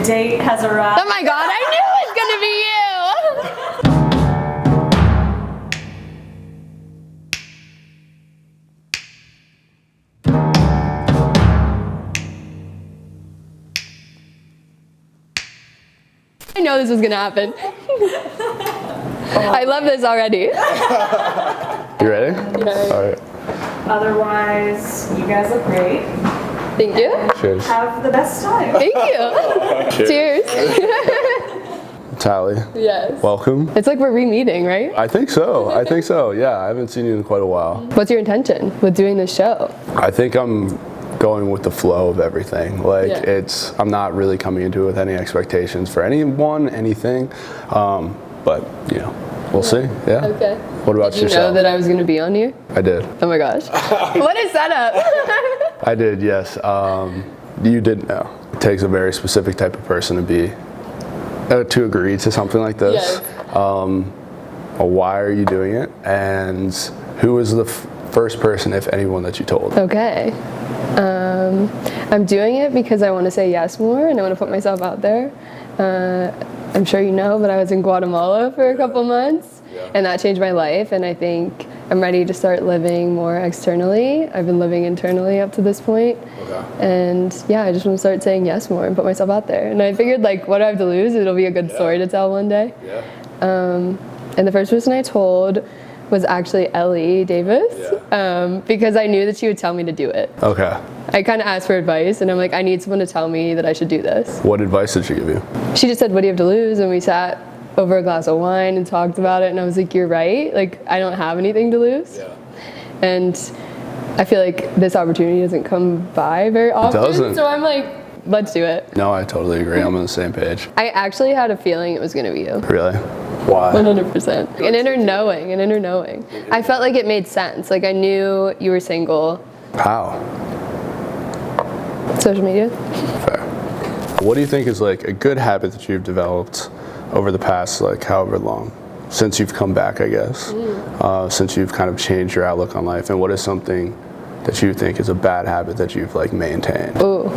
date has arrived. Oh my God, I knew it was gonna be you! I know this was gonna happen. I love this already. You ready? Yeah. All right. Otherwise, you guys look great. Thank you. Cheers. Have the best time. Thank you. Cheers. Talie. Yes. Welcome. It's like we're re-meeting, right? I think so. I think so. Yeah, I haven't seen you in quite a while. What's your intention with doing this show? I think I'm going with the flow of everything. Like Yeah. I'm not really coming into it with any expectations for anyone, anything. But you know, we'll see. Yeah. Okay. What about Did you yourself? know that I was gonna be on here? I did. Oh my gosh. What a setup. I did. Yes. You didn't know. It takes a very specific type of person to agree to something like this. Yes. Why are you doing it? And who was the first person, if anyone, that you told? Okay. I'm doing it because I want to say yes more and I want to put myself out there. I'm sure you know, but I was in Guatemala for a couple months and that changed my life, and I think I'm ready to start living more externally. I've been living internally up to this point. Okay. And yeah, I just want to start saying yes more and put myself out there. And I figured, like, what do I have to lose? It'll be a good story to tell one day. Yeah. And the first person I told was actually Ellie Davis, because I knew that she would tell me to do it. Okay. I kind of asked for advice, and I'm like, I need someone to tell me that I should do this. What advice did she give you? She just said, what do you have to lose? And we sat over a glass of wine and talked about it, and I was like, you're right. Like, I don't have anything to lose. Yeah. And I feel like this opportunity doesn't come by very often. It doesn't. So I'm like, let's do it. No, I totally agree. I'm on the same page. I actually had a feeling it was going to be you. Really? Why? 100%. An inner knowing. I felt like it made sense. Like, I knew you were single. How? Social media. Fair. What do you think is like a good habit that you've developed over the past, like, however long? Since you've come back, I guess. Since you've kind of changed your outlook on life. And what is something that you think is a bad habit that you've, like, maintained? Ooh.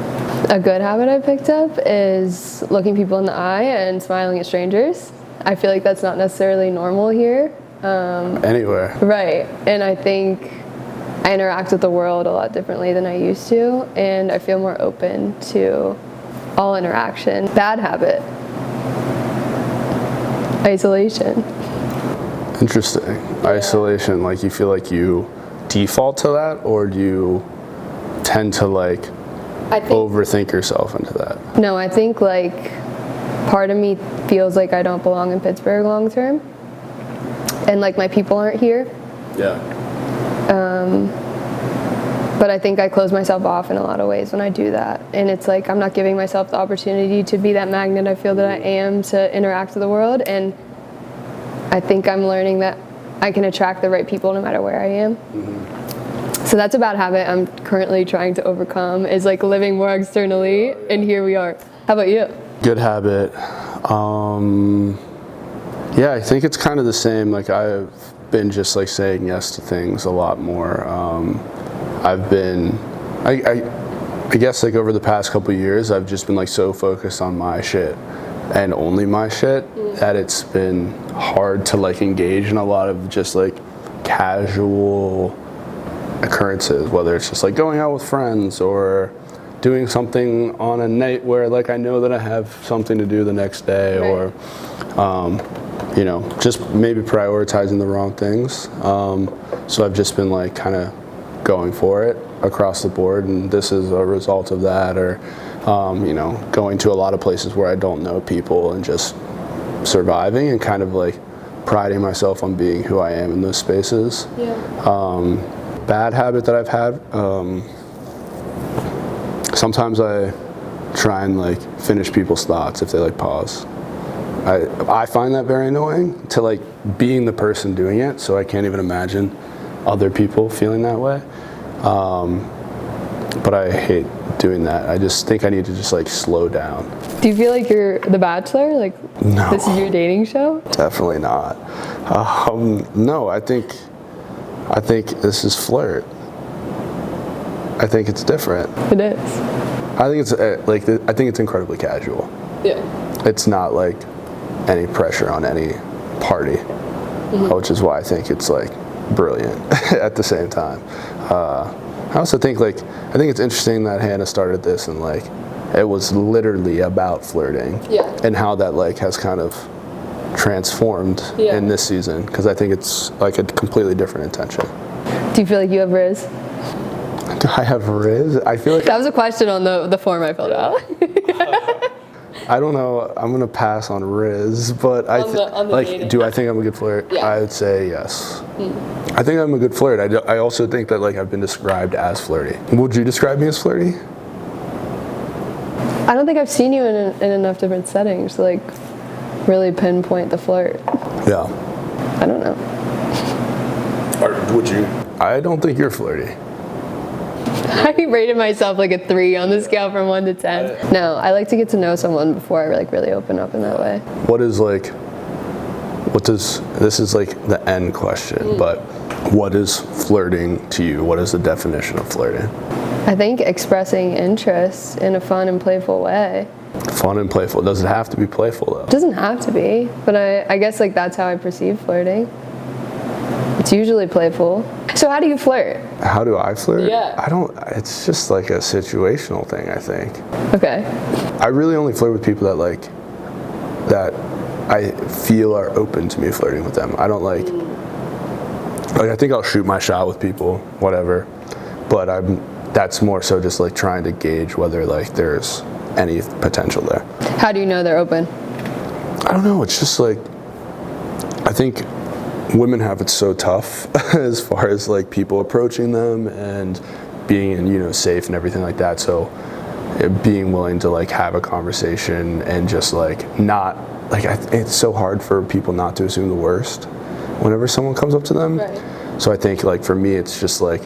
A good habit I picked up is looking people in the eye and smiling at strangers. I feel like that's not necessarily normal here. Anywhere. Right. And I think I interact with the world a lot differently than I used to, and I feel more open to all interaction. Bad habit. Isolation. Interesting. Isolation, like, you feel like you default to that, or do you tend to, like, overthink yourself into that? No, I think, like, part of me feels like I don't belong in Pittsburgh long term, and, like, my people aren't here. Yeah. But I think I close myself off in a lot of ways when I do that, and it's like I'm not giving myself the opportunity to be that magnet I feel that I am to interact with the world. And I think I'm learning that I can attract the right people no matter where I am. So that's a bad habit I'm currently trying to overcome, is like living more externally, and here we are. How about you? Good habit. Yeah, I think it's kind of the same. Like, I've been just, like, saying yes to things a lot more. I've been, I guess, like, over the past couple of years, I've just been, like, so focused on my shit and only my shit that it's been hard to, like, engage in a lot of just, like, casual occurrences, whether it's just, like, going out with friends or doing something on a night where, like, I know that I have something to do the next day, or you know, just maybe prioritizing the wrong things. So I've just been, like, kind of going for it across the board, and this is a result of that. Or you know, going to a lot of places where I don't know people and just surviving and kind of, like, priding myself on being who I am in those spaces. Bad habit that I've had, sometimes I try and, like, finish people's thoughts if they, like, pause. I find that very annoying, to, like, being the person doing it, so I can't even imagine other people feeling that way. But I hate doing that. I just think I need to just, like, slow down. Do you feel like you're The Bachelor? Like, no, this is your dating show? Definitely not. No, I think this is FLIRT. I think it's different. It is. I think it's I think it's incredibly casual. Yeah. It's not like any pressure on any party, which is why I think it's like brilliant at the same time. I also think I think it's interesting that Hannah started this and like it was literally about flirting, and how that like has kind of transformed in this season, because I think it's like a completely different intention. Do you feel like you have Riz? Do I have Riz? I feel like That was a question on the form I filled out. I don't know. I'm gonna pass on Riz, but On the like, dating. do I think I'm a good flirt? Yeah. I would say yes. I think I'm a good flirt. I also think that like I've been described as flirty. Would you describe me as flirty? I don't think I've seen you in enough different settings to like really pinpoint the flirt. Yeah. I don't know. Or would you? I don't think you're flirty. I rated myself like a 3 on the scale from 1 to 10. No, I like to get to know someone before I like really open up in that way. This is like the end question, but what is flirting to you? What is the definition of flirting? I think expressing interest in a fun and playful way. Fun and playful. Does it have to be playful though? It doesn't have to be, but I guess like that's how I perceive flirting. It's usually playful. So how do you flirt? How do I flirt? Yeah. It's just like a situational thing, I think. Okay. I really only flirt with people that I feel are open to me flirting with them. I don't like I think I'll shoot my shot with people, whatever, but that's more so just like trying to gauge whether like there's any potential there. How do you know they're open? I don't know, it's just like, I think women have it so tough as far as like people approaching them and being, safe and everything like that. So being willing to like have a conversation and just like not, like it's so hard for people not to assume the worst whenever someone comes up to them. Right. So I think like for me, it's just like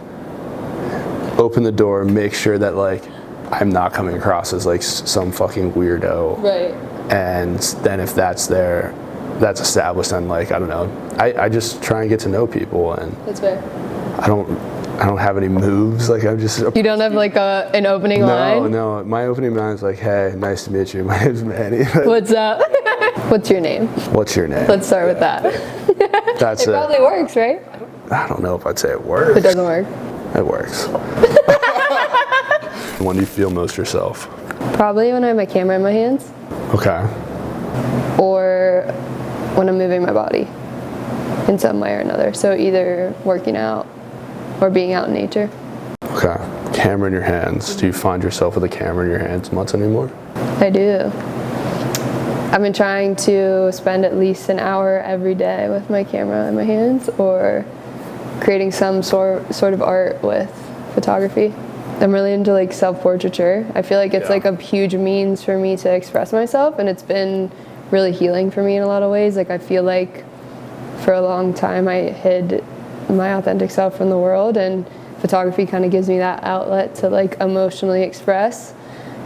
open the door, make sure that like I'm not coming across as like some fucking weirdo. Right. And then if that's there, that's established, then like, I don't know. I just try and get to know people, and That's fair. I don't have any moves. Like I'm just. You don't have like an opening line? No. My opening line is like, hey, nice to meet you. My name's Manny. What's up? What's your name? What's your name? Let's start with that. That's It probably works, right? I don't know if I'd say it works. It doesn't work. It works. When do you feel most yourself? Probably when I have my camera in my hands, Okay. or when I'm moving my body in some way or another. So either working out or being out in nature. Okay. Camera in your hands. Do you find yourself with a camera in your hands much anymore? I do. I've been trying to spend at least an hour every day with my camera in my hands, or creating some sort of art with photography. I'm really into like self-portraiture. I feel like it's like a huge means for me to express myself, and it's been really healing for me in a lot of ways. Like I feel like for a long time I hid my authentic self from the world, and photography kind of gives me that outlet to like emotionally express.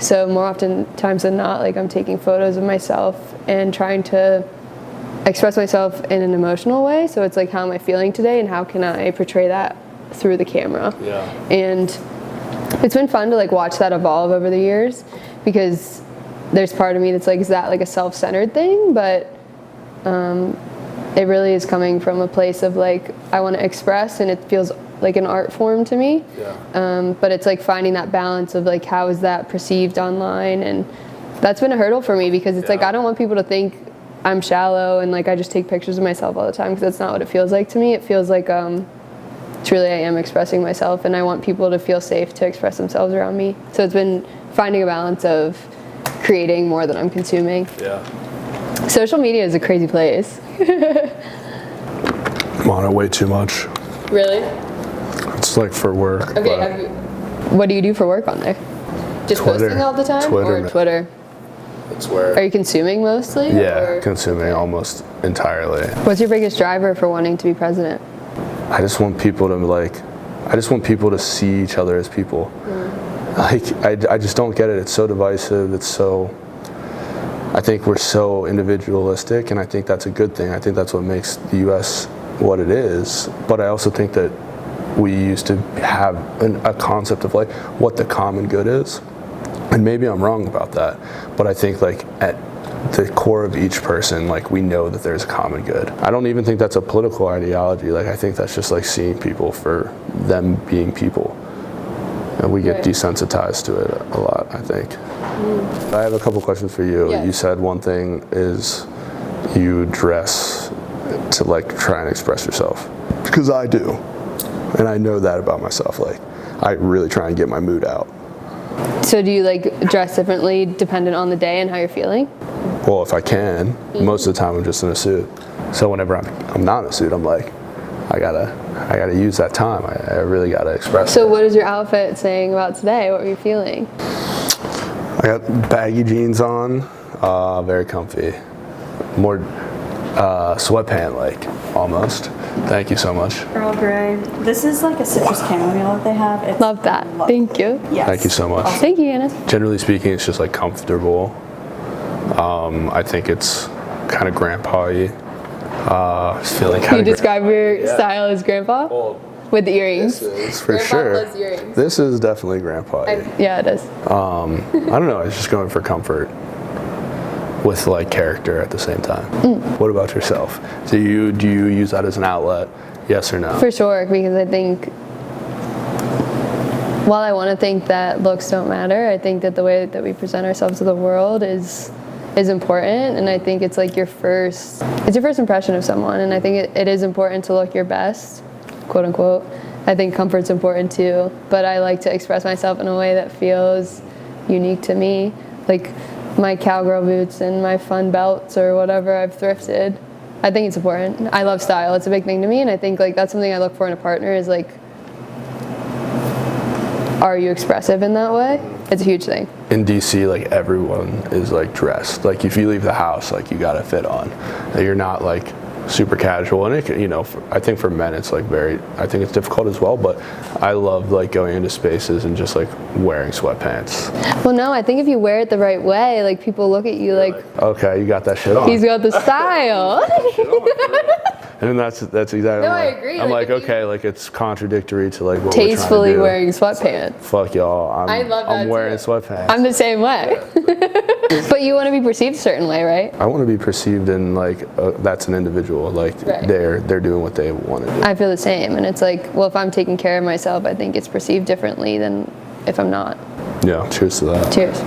So more often times than not, like I'm taking photos of myself and trying to express myself in an emotional way. So it's like, how am I feeling today, and how can I portray that through the camera? Yeah. And it's been fun to like watch that evolve over the years, because there's part of me that's like, is that like a self-centered thing? But it really is coming from a place of like, I want to express, and it feels like an art form to me. Yeah. But it's like finding that balance of like, how is that perceived online? And that's been a hurdle for me, because it's like, I don't want people to think I'm shallow and like I just take pictures of myself all the time, because that's not what it feels like to me. It feels like truly I am expressing myself, and I want people to feel safe to express themselves around me. So it's been finding a balance of creating more than I'm consuming. Yeah. Social media is a crazy place. I'm on it way too much. Really? It's like for work. Okay, what do you do for work on there? Just Twitter. posting all the time? Or Twitter? That's where. Are you consuming mostly? Yeah, consuming almost entirely. What's your biggest driver for wanting to be president? I just want people to see each other as people. Like, I just don't get it. It's so divisive. I think we're so individualistic, and I think that's a good thing. I think that's what makes the U.S. what it is. But I also think that we used to have a concept of like what the common good is. And maybe I'm wrong about that, but I think like at the core of each person, like we know that there's a common good. I don't even think that's a political ideology. Like I think that's just like seeing people for them being people. And we get desensitized to it a lot, I think. I have a couple questions for you. You said one thing is you dress to like try and express yourself. Because I do. And I know that about myself. Like I really try and get my mood out. So do you like dress differently dependent on the day and how you're feeling? Well, if I can, most of the time I'm just in a suit. So whenever I'm not in a suit, I'm like, I gotta use that time. I really gotta express it. So what is your outfit saying about today? What were you feeling? I got baggy jeans on, very comfy. More sweatpant like, almost. Thank you so much. Earl Grey. This is like a citrus chamomile that they have. It's Love that. lovely. Thank you. Yes. Thank you so much. Thank you, Anna. Generally speaking, it's just like comfortable. I think it's kind of grandpa-y. Feeling kind You of describe your style as grandpa? With the earrings. This is for Grandpa sure. loves earrings. This is definitely grandpa-y. Yeah, it is. I don't know. It's just going for comfort with like character at the same time. What about yourself? Do you use that as an outlet? Yes or no? For sure, because I think while I want to think that looks don't matter, I think that the way that we present ourselves to the world is important, and I think it's like your first impression of someone, and I think it is important to look your best, quote unquote. I think comfort's important too, but I like to express myself in a way that feels unique to me, like my cowgirl boots and my fun belts or whatever I've thrifted. I think it's important. I love style. It's a big thing to me, and I think like that's something I look for in a partner is like, are you expressive in that way? It's a huge thing. In DC, like everyone is like dressed. Like if you leave the house, like you gotta fit on. You're not like super casual, and it can, I think for men it's like I think it's difficult as well, but I love like going into spaces and just like wearing sweatpants. Well, no, I think if you wear it the right way, like people look at you like, okay, you got that shit on. He's got the style. And that's exactly. No, I agree. I'm like okay, like it's contradictory to like what tastefully we're wearing sweatpants. Fuck y'all. I love that I'm wearing too. sweatpants. I'm the same way. But you want to be perceived a certain way, right? I want to be perceived in like that's an individual. Like they're doing what they want to do. I feel the same, and it's like, well, if I'm taking care of myself, I think it's perceived differently than if I'm not. Yeah. Cheers to that. Cheers.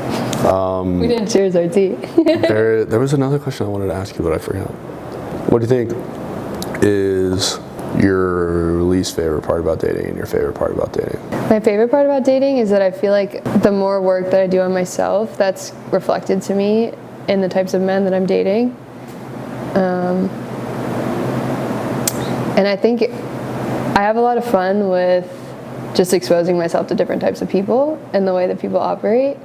We didn't cheers our tea. There was another question I wanted to ask you, but I forgot. What do you think is your least favorite part about dating and your favorite part about dating? My favorite part about dating is that I feel like the more work that I do on myself, that's reflected to me in the types of men that I'm dating. And I think I have a lot of fun with just exposing myself to different types of people and the way that people operate.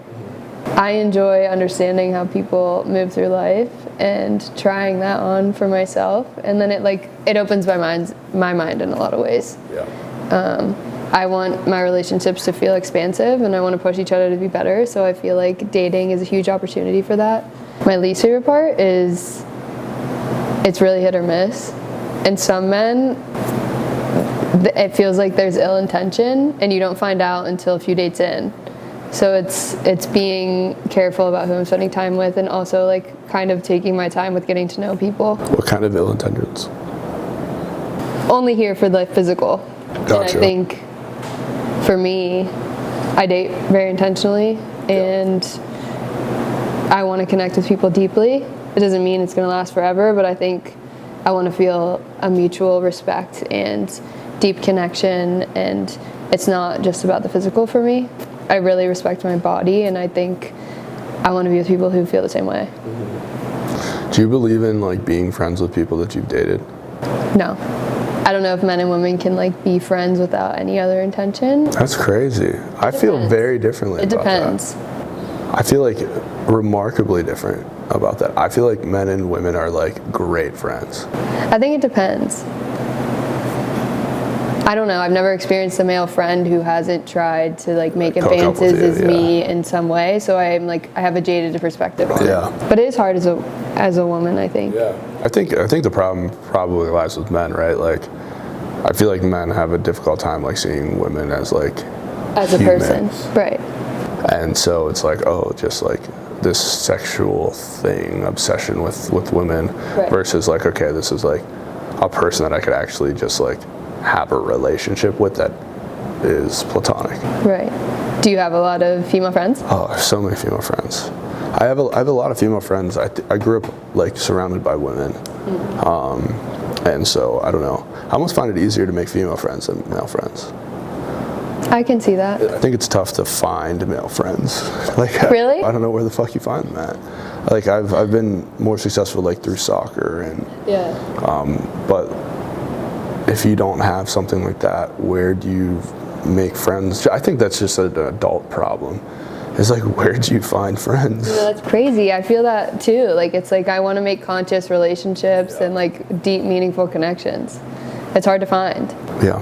I enjoy understanding how people move through life and trying that on for myself, and then it opens my mind in a lot of ways. Yeah. I want my relationships to feel expansive, and I want to push each other to be better, so I feel like dating is a huge opportunity for that. My least favorite part is it's really hit or miss. And some men, it feels like there's ill intention, and you don't find out until a few dates in. So it's being careful about who I'm spending time with, and also like kind of taking my time with getting to know people. What kind of ill intentions? Only here for the physical. Gotcha. And I think for me, I date very intentionally, and I want to connect with people deeply. It doesn't mean it's going to last forever, but I think I want to feel a mutual respect and deep connection, and it's not just about the physical for me. I really respect my body, and I think I want to be with people who feel the same way. Do you believe in like being friends with people that you've dated? No. I don't know if men and women can like be friends without any other intention. That's crazy. I feel very differently about that. It depends. I feel like remarkably different about that. I feel like men and women are like great friends. I think it depends. I don't know. I've never experienced a male friend who hasn't tried to like make advances as me in some way. So I'm like, I have a jaded perspective on it. But it is hard as a woman, I think. Yeah. I think the problem probably lies with men, right? Like, I feel like men have a difficult time like seeing women as like as a humans. person, right? And so it's like, oh, just like this sexual thing, obsession with women, Right. versus like, okay, this is like a person that I could actually just like have a relationship with that is platonic. Right. Do you have a lot of female friends? Oh, I have so many female friends. I have a lot of female friends. I grew up like surrounded by women, and so I don't know. I almost find it easier to make female friends than male friends. I can see that. I think it's tough to find male friends. Like, Really? I don't know where the fuck you find them at. Like, I've been more successful like through soccer, and Yeah. but if you don't have something like that, where do you make friends? I think that's just an adult problem. It's like, where do you find friends? No, that's crazy. I feel that too. Like, it's like I want to make conscious relationships and like deep, meaningful connections. It's hard to find. Yeah.